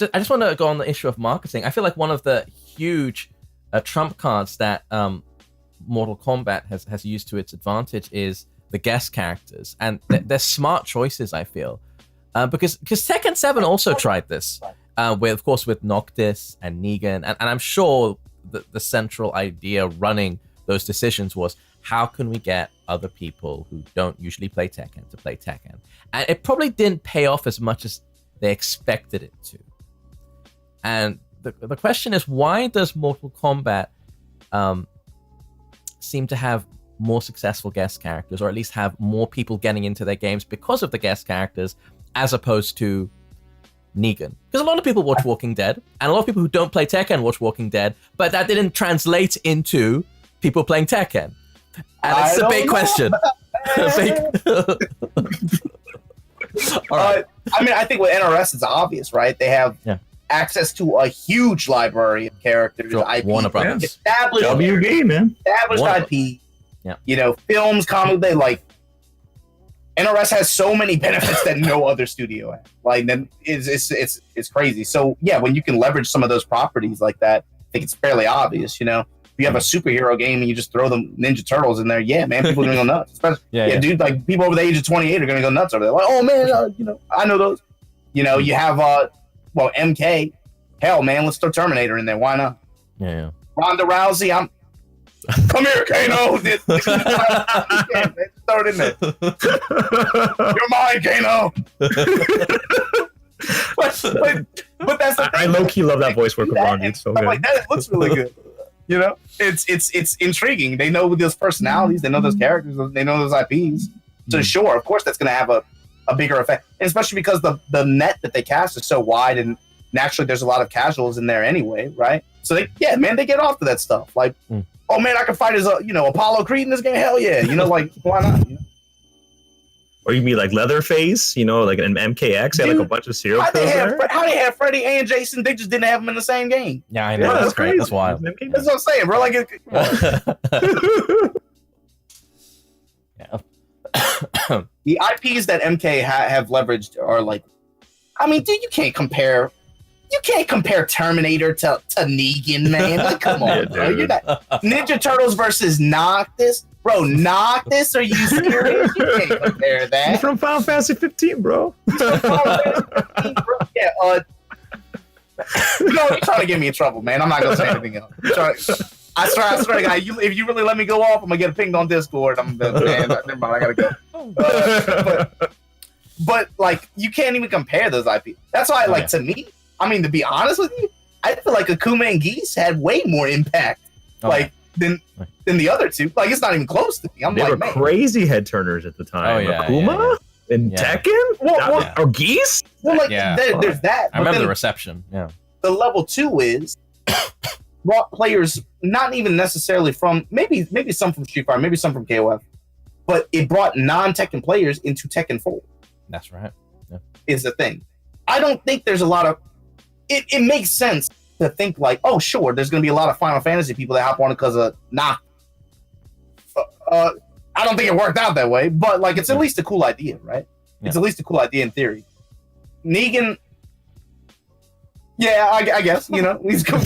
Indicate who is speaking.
Speaker 1: I just want to go on the issue of marketing. I feel like one of the huge trump cards that Mortal Kombat has used to its advantage is the guest characters, and they're smart choices, I feel, because Tekken 7 also tried this with Noctis and Negan, and I'm sure the central idea running those decisions was, how can we get other people who don't usually play Tekken to play Tekken? And it probably didn't pay off as much as they expected it to. And the question is, why does Mortal Kombat seem to have more successful guest characters, or at least have more people getting into their games because of the guest characters, as opposed to Negan? Because a lot of people watch Walking Dead, and a lot of people who don't play Tekken watch Walking Dead, but that didn't translate into people playing Tekken. And it's a big question. All right.
Speaker 2: I mean, I think with NRS, it's obvious, right? They have access to a huge library of characters, IP,
Speaker 1: Warner Brothers,
Speaker 2: established
Speaker 3: WB, man,
Speaker 2: established IP.
Speaker 1: Yeah.
Speaker 2: You know, films, comic. They like NRS has so many benefits that no other studio has. Like, then it's crazy. So yeah, when you can leverage some of those properties like that, I think it's fairly obvious. You know, if you have a superhero game and you just throw the Ninja Turtles in there, yeah, man, people are gonna go nuts. Especially, dude, like people over the age of 28 are gonna go nuts over there. Like, oh man, you know, I know those. You know, you have MK. Hell, man, let's throw Terminator in there. Why not?
Speaker 1: Yeah.
Speaker 2: Ronda Rousey, come here, Kano. Throw it in there. You're mine, Kano. but that's the thing.
Speaker 3: I low key love that voice work of Ron, dude. So good.
Speaker 2: Like that, it looks really good. You know, it's intriguing. They know those personalities, they know those characters, they know those IPs. So sure, of course, that's going to have a bigger effect, and especially because the net that they cast is so wide, and naturally there's a lot of casuals in there anyway, right? So they get off to that stuff. Like, oh man, I can fight as Apollo Creed in this game. Hell yeah, you know, like why not? You know?
Speaker 3: Or you mean like Leatherface, you know, like an MKX, had like a bunch of serial killers there?
Speaker 2: How they have Freddy and Jason, they just didn't have them in the same game.
Speaker 1: Yeah, I know. Yeah, that's great. That's wild.
Speaker 2: That's what I'm saying, bro. Like, the IPs that MK have leveraged are like, I mean, dude, you can't compare Terminator to Negan, man. Like, come on, bro. You're not Ninja Turtles versus Noctis. Bro, Noctis? Are you serious? You can't compare that.
Speaker 3: He's from Final Fantasy 15, bro.
Speaker 2: Yeah, you're trying to get me in trouble, man. I'm not gonna say anything else. I swear to God, if you really let me go off, I'm gonna get pinged on Discord. Never mind, I gotta go. But like, you can't even compare those IP. That's why, to me, I mean, to be honest with you, I feel like Akuma and Geese had way more impact, than the other two. Like, it's not even close to me.
Speaker 3: They were crazy head turners at the time. Akuma and Tekken, or Geese.
Speaker 2: Well, there's that.
Speaker 1: I remember the reception. Yeah.
Speaker 2: The level 2 is brought players, not even necessarily from maybe some from Street Fighter, maybe some from KOF, but it brought non-Tekken players into Tekken 4.
Speaker 1: That's right. Yeah.
Speaker 2: Is the thing. I don't think there's a lot of. It makes sense to think like, oh, sure, there's going to be a lot of Final Fantasy people that hop on it because of I don't think it worked out that way, but like, it's at least a cool idea, right? Yeah. It's at least a cool idea in theory. Negan, I guess, you know, he's cool.